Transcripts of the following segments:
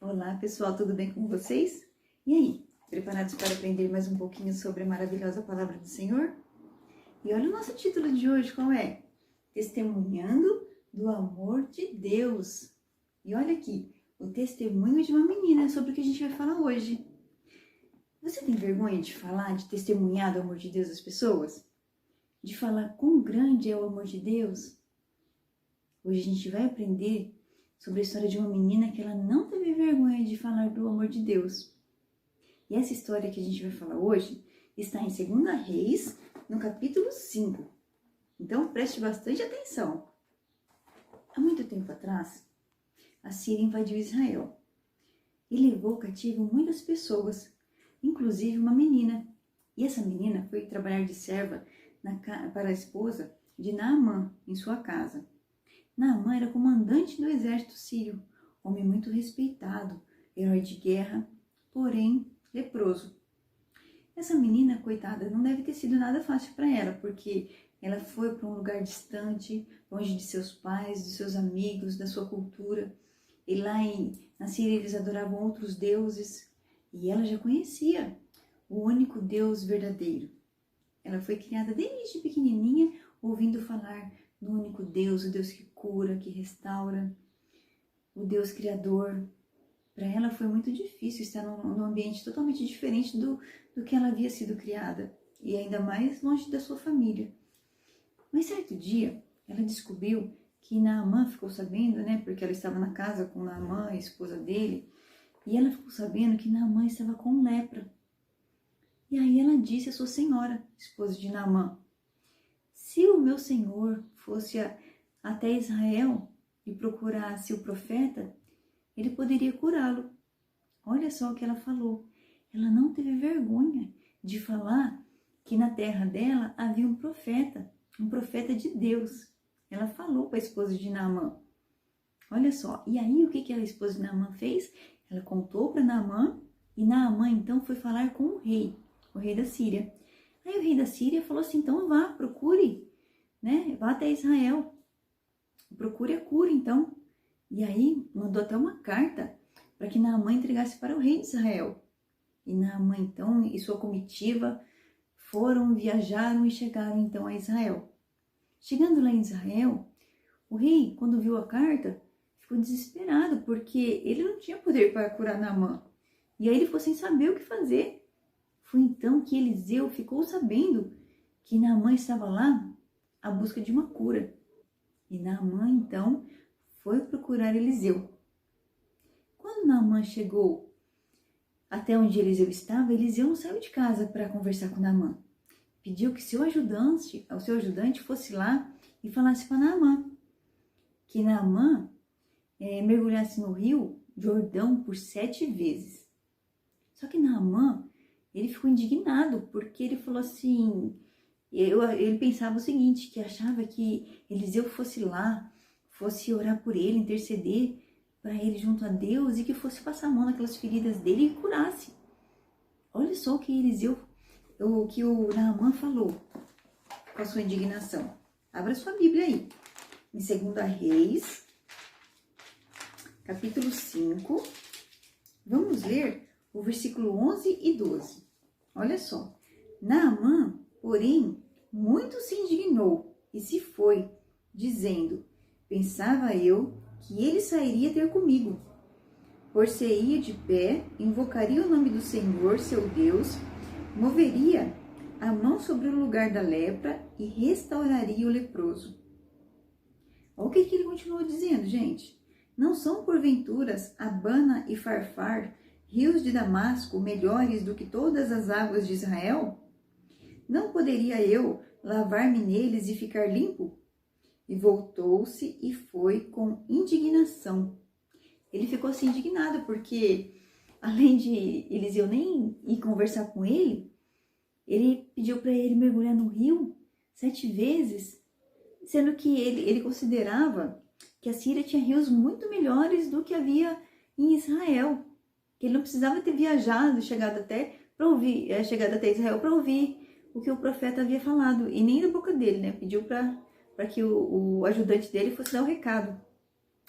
Olá pessoal, tudo bem com vocês? E aí, preparados para aprender mais um pouquinho sobre a maravilhosa palavra do Senhor? E olha o nosso título de hoje, qual é? Testemunhando do amor de Deus. E olha aqui, o testemunho de uma menina sobre o que a gente vai falar hoje. Você tem vergonha de falar, de testemunhar do amor de Deus às pessoas? De falar quão grande é o amor de Deus? Hoje a gente vai aprender sobre a história de uma menina que ela não teve vergonha de falar do amor de Deus. E essa história que a gente vai falar hoje está em 2 Reis, no capítulo 5. Então preste bastante atenção. Há muito tempo atrás, a Síria invadiu Israel e levou cativo muitas pessoas, inclusive uma menina. E essa menina foi trabalhar de serva para a esposa de Naamã em sua casa. Naamã era comandante do exército sírio, homem muito respeitado, herói de guerra, porém leproso. Essa menina, coitada, não deve ter sido nada fácil para ela, porque ela foi para um lugar distante, longe de seus pais, de seus amigos, da sua cultura. E lá na Síria eles adoravam outros deuses, e ela já conhecia o único Deus verdadeiro. Ela foi criada desde pequenininha, ouvindo falar no único Deus, o Deus que cura, que restaura, o Deus criador. Para ela foi muito difícil estar num ambiente totalmente diferente do que ela havia sido criada, e ainda mais longe da sua família. Mas certo dia, ela descobriu que Naamã ficou sabendo, porque ela estava na casa com Naamã, a esposa dele, e ela ficou sabendo que Naamã estava com lepra. E aí ela disse à sua senhora, esposa de Naamã: se o meu senhor fosse até Israel e procurasse o profeta, ele poderia curá-lo. Olha só o que ela falou. Ela não teve vergonha de falar que na terra dela havia um profeta de Deus. Ela falou para a esposa de Naamã. Olha só. E aí o que a esposa de Naamã fez? Ela contou para Naamã, e Naamã então foi falar com o rei da Síria. Aí o rei da Síria falou assim: então vá, procure, vá até Israel, procure a cura então. E aí mandou até uma carta para que Naamã entregasse para o rei de Israel. E Naamã então e sua comitiva viajaram e chegaram então a Israel. Chegando lá em Israel, o rei, quando viu a carta, ficou desesperado, porque ele não tinha poder para curar Naamã. E aí ele ficou sem saber o que fazer. Foi então que Eliseu ficou sabendo que Naamã estava lá à busca de uma cura. E Naamã então foi procurar Eliseu. Quando Naamã chegou até onde Eliseu estava, Eliseu não saiu de casa para conversar com Naamã. Pediu que o seu ajudante fosse lá e falasse para Naamã que Naamã mergulhasse no rio Jordão por 7 vezes. Só que Naamã, ele ficou indignado, porque ele falou assim, ele pensava o seguinte, que achava que Eliseu fosse lá, fosse orar por ele, interceder para ele junto a Deus, e que fosse passar a mão naquelas feridas dele e curasse. Olha só o que o Naamã falou com a sua indignação. Abra sua Bíblia aí, em 2 Reis, capítulo 5, vamos ler o versículo 11 e 12. Olha só. Naamã, porém, muito se indignou e se foi, dizendo: pensava eu que ele sairia ter comigo. Por-se-ia de pé, invocaria o nome do Senhor, seu Deus, moveria a mão sobre o lugar da lepra e restauraria o leproso. Olha o que ele continuou dizendo, gente. Não são porventuras Abana e Farfar, rios de Damasco, melhores do que todas as águas de Israel? Não poderia eu lavar-me neles e ficar limpo? E voltou-se e foi com indignação. Ele ficou assim indignado, porque além de Eliseu nem ir conversar com ele pediu para ele mergulhar no rio 7 vezes, sendo que ele considerava que a Síria tinha rios muito melhores do que havia em Israel. Que ele não precisava ter viajado, chegado até Israel para ouvir o que o profeta havia falado, e nem da boca dele, Pediu para que o ajudante dele fosse dar o recado.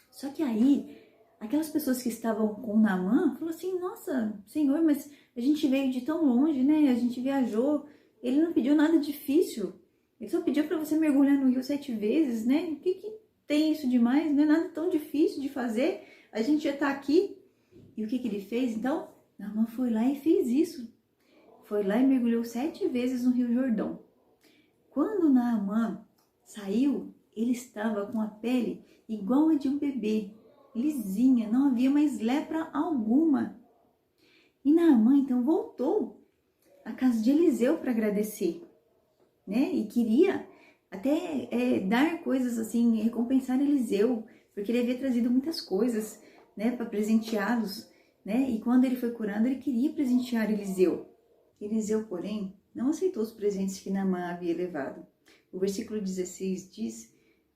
Só que aí aquelas pessoas que estavam com Naamã falaram assim, nossa, Senhor, mas a gente veio de tão longe, né? A gente viajou, ele não pediu nada difícil, ele só pediu para você mergulhar no rio 7 vezes, né? O que tem isso demais? Não é nada tão difícil de fazer, a gente já está aqui. E o que ele fez? Então, Naamã foi lá e fez isso. Foi lá e mergulhou 7 vezes no Rio Jordão. Quando Naamã saiu, ele estava com a pele igual a de um bebê, lisinha, não havia mais lepra alguma. E Naamã então voltou à casa de Eliseu para agradecer, né? E queria até dar coisas assim, recompensar Eliseu, porque ele havia trazido muitas coisas, né, para presenteá-los, né? E quando ele foi curado, ele queria presentear Eliseu. Eliseu, porém, não aceitou os presentes que Naamã havia levado. O versículo 16 diz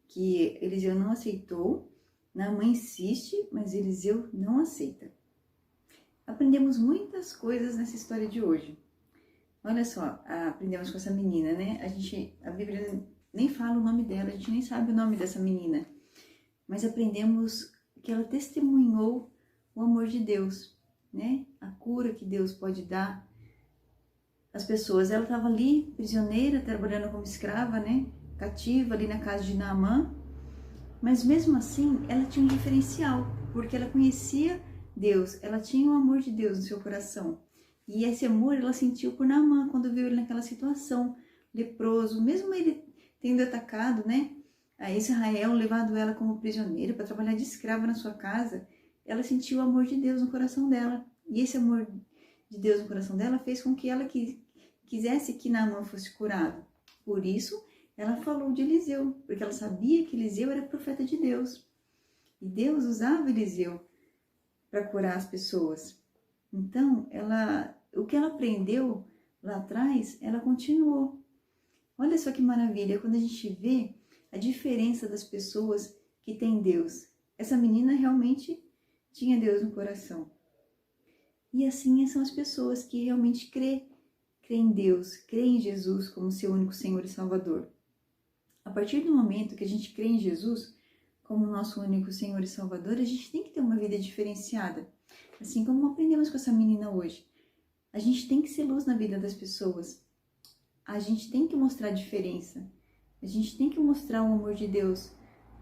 que Eliseu não aceitou, Naamã insiste, mas Eliseu não aceita. Aprendemos muitas coisas nessa história de hoje. Olha só, aprendemos com essa menina, né? A Bíblia nem fala o nome dela, a gente nem sabe o nome dessa menina. Mas aprendemos que ela testemunhou o amor de Deus, né? A cura que Deus pode dar às pessoas. Ela estava ali, prisioneira, trabalhando como escrava, né? Cativa ali na casa de Naamã. Mas mesmo assim, ela tinha um diferencial, porque ela conhecia Deus, ela tinha o amor de Deus no seu coração. E esse amor ela sentiu por Naamã quando viu ele naquela situação, leproso, mesmo ele tendo atacado, né, a Israel, levado ela como prisioneira para trabalhar de escrava na sua casa, ela sentiu o amor de Deus no coração dela. E esse amor de Deus no coração dela fez com que ela quisesse que Naamã fosse curado. Por isso, ela falou de Eliseu, porque ela sabia que Eliseu era profeta de Deus. E Deus usava Eliseu para curar as pessoas. Então, o que ela aprendeu lá atrás, ela continuou. Olha só que maravilha, quando a gente vê a diferença das pessoas que têm Deus. Essa menina realmente tinha Deus no coração. E assim são as pessoas que realmente crêem em Deus, creem em Jesus como seu único Senhor e Salvador. A partir do momento que a gente crê em Jesus como nosso único Senhor e Salvador, a gente tem que ter uma vida diferenciada. Assim como aprendemos com essa menina hoje. A gente tem que ser luz na vida das pessoas. A gente tem que mostrar a diferença. A gente tem que mostrar o amor de Deus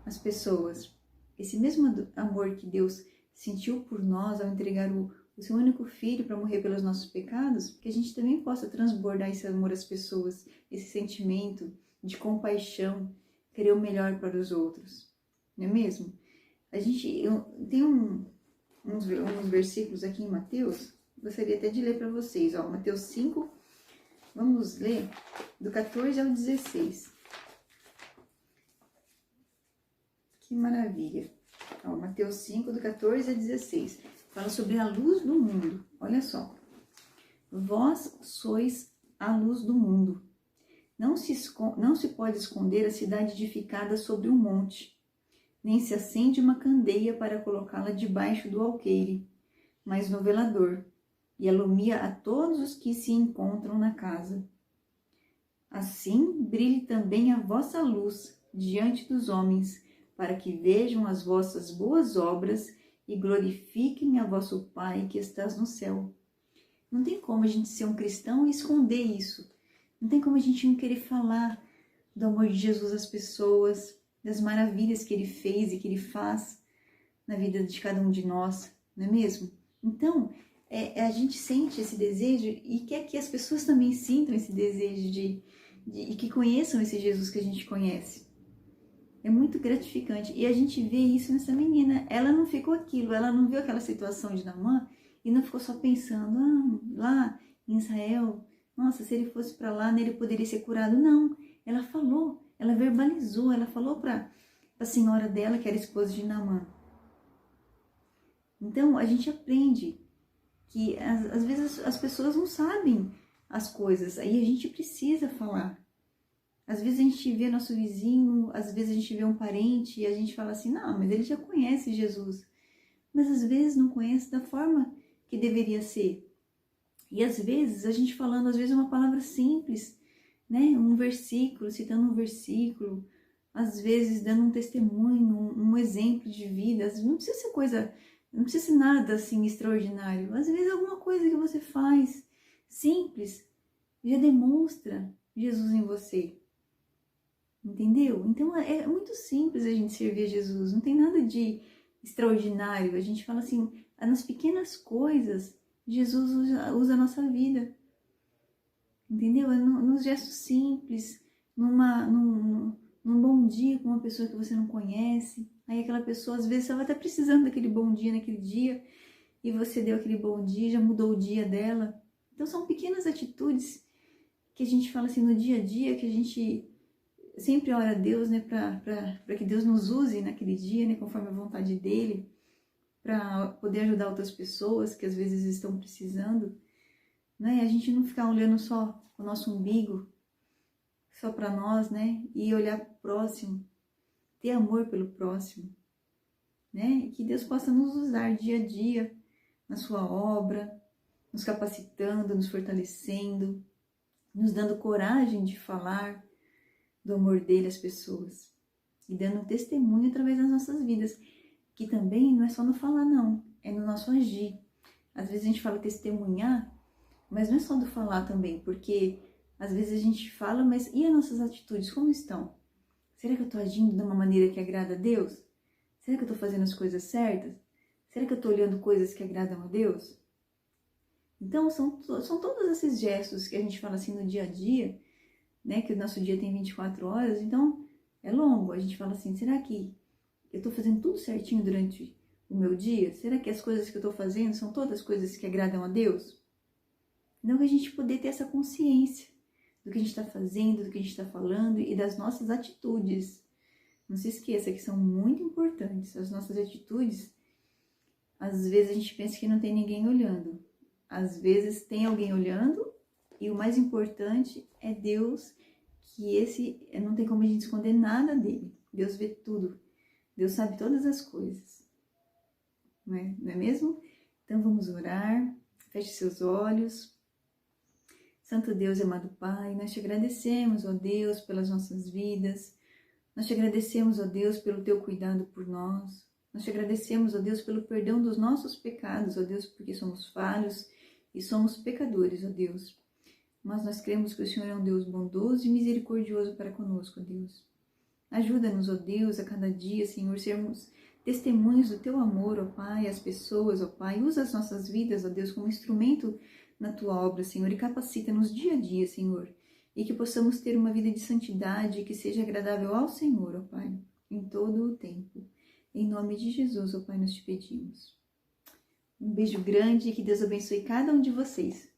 às pessoas. Esse mesmo amor que Deus sentiu por nós ao entregar o seu único filho para morrer pelos nossos pecados, que a gente também possa transbordar esse amor às pessoas, esse sentimento de compaixão, querer o melhor para os outros. Não é mesmo? Tem uns versículos aqui em Mateus, gostaria até de ler para vocês. Ó, Mateus 5, vamos ler do 14 ao 16. Que maravilha! Ó, Mateus 5, do 14 a 16. Fala sobre a luz do mundo. Olha só. Vós sois a luz do mundo. Não se pode esconder a cidade edificada sobre um monte, nem se acende uma candeia para colocá-la debaixo do alqueire, mas no velador, e alumia a todos os que se encontram na casa. Assim brilhe também a vossa luz diante dos homens, para que vejam as vossas boas obras e glorifiquem a vosso Pai que estás no céu. Não tem como a gente ser um cristão e esconder isso. Não tem como a gente não querer falar do amor de Jesus às pessoas, das maravilhas que Ele fez e que Ele faz na vida de cada um de nós, não é mesmo? Então, a gente sente esse desejo e quer que as pessoas também sintam esse desejo e que conheçam esse Jesus que a gente conhece. É muito gratificante. E a gente vê isso nessa menina. Ela não ficou aquilo, ela não viu aquela situação de Naamã e não ficou só pensando, lá em Israel, nossa, se ele fosse para lá, ele poderia ser curado. Não, ela falou, ela verbalizou, ela falou para a senhora dela, que era esposa de Naamã. Então, a gente aprende que às vezes as pessoas não sabem as coisas, aí a gente precisa falar. Às vezes a gente vê nosso vizinho, às vezes a gente vê um parente e a gente fala assim, não, mas ele já conhece Jesus. Mas às vezes não conhece da forma que deveria ser. E às vezes, a gente falando, às vezes uma palavra simples, né? Um versículo, citando um versículo, às vezes dando um testemunho, um exemplo de vida. Não precisa ser coisa Não precisa ser nada assim extraordinário. Às vezes alguma coisa que você faz simples já demonstra Jesus em você. Entendeu? Então é muito simples a gente servir a Jesus. Não tem nada de extraordinário. A gente fala assim, nas pequenas coisas, Jesus usa a nossa vida. Entendeu? É nos gestos simples, num bom dia com uma pessoa que você não conhece. Aí aquela pessoa, às vezes, estava até precisando daquele bom dia naquele dia, e você deu aquele bom dia, já mudou o dia dela. Então são pequenas atitudes que a gente fala assim no dia a dia, que a gente sempre ora a Deus, né, para que Deus nos use naquele dia, né, conforme a vontade dele, para poder ajudar outras pessoas que às vezes estão precisando, né? A gente não ficar olhando só o nosso umbigo, só para nós, né? E olhar para o próximo, ter amor pelo próximo, né? E que Deus possa nos usar dia a dia na sua obra, nos capacitando, nos fortalecendo, nos dando coragem de falar do amor dele às pessoas e dando testemunho através das nossas vidas, que também não é só no falar não, é no nosso agir. Às vezes a gente fala testemunhar, mas não é só do falar também, porque às vezes a gente fala, mas e as nossas atitudes, como estão? Será que eu estou agindo de uma maneira que agrada a Deus? Será que eu estou fazendo as coisas certas? Será que eu estou olhando coisas que agradam a Deus? Então, são todos esses gestos que a gente fala assim no dia a dia, né? Que o nosso dia tem 24 horas, então é longo. A gente fala assim, será que eu estou fazendo tudo certinho durante o meu dia? Será que as coisas que eu estou fazendo são todas coisas que agradam a Deus? Então, que a gente poder ter essa consciência do que a gente está fazendo, do que a gente está falando e das nossas atitudes. Não se esqueça que são muito importantes. As nossas atitudes, às vezes a gente pensa que não tem ninguém olhando. Às vezes tem alguém olhando e o mais importante é Deus, que esse não tem como a gente esconder nada dele. Deus vê tudo. Deus sabe todas as coisas. Não é mesmo? Então vamos orar. Feche seus olhos. Santo Deus e amado Pai, nós te agradecemos, ó Deus, pelas nossas vidas. Nós te agradecemos, ó Deus, pelo teu cuidado por nós. Nós te agradecemos, ó Deus, pelo perdão dos nossos pecados, ó Deus, porque somos falhos e somos pecadores, ó Deus. Mas nós cremos que o Senhor é um Deus bondoso e misericordioso para conosco, ó Deus. Ajuda-nos, ó Deus, a cada dia, Senhor, sermos testemunhos do teu amor, ó Pai, às pessoas, ó Pai. Usa as nossas vidas, ó Deus, como instrumento na tua obra, Senhor, e capacita-nos dia a dia, Senhor, e que possamos ter uma vida de santidade que seja agradável ao Senhor, ó Pai, em todo o tempo. Em nome de Jesus, ó Pai, nós te pedimos. Um beijo grande e que Deus abençoe cada um de vocês.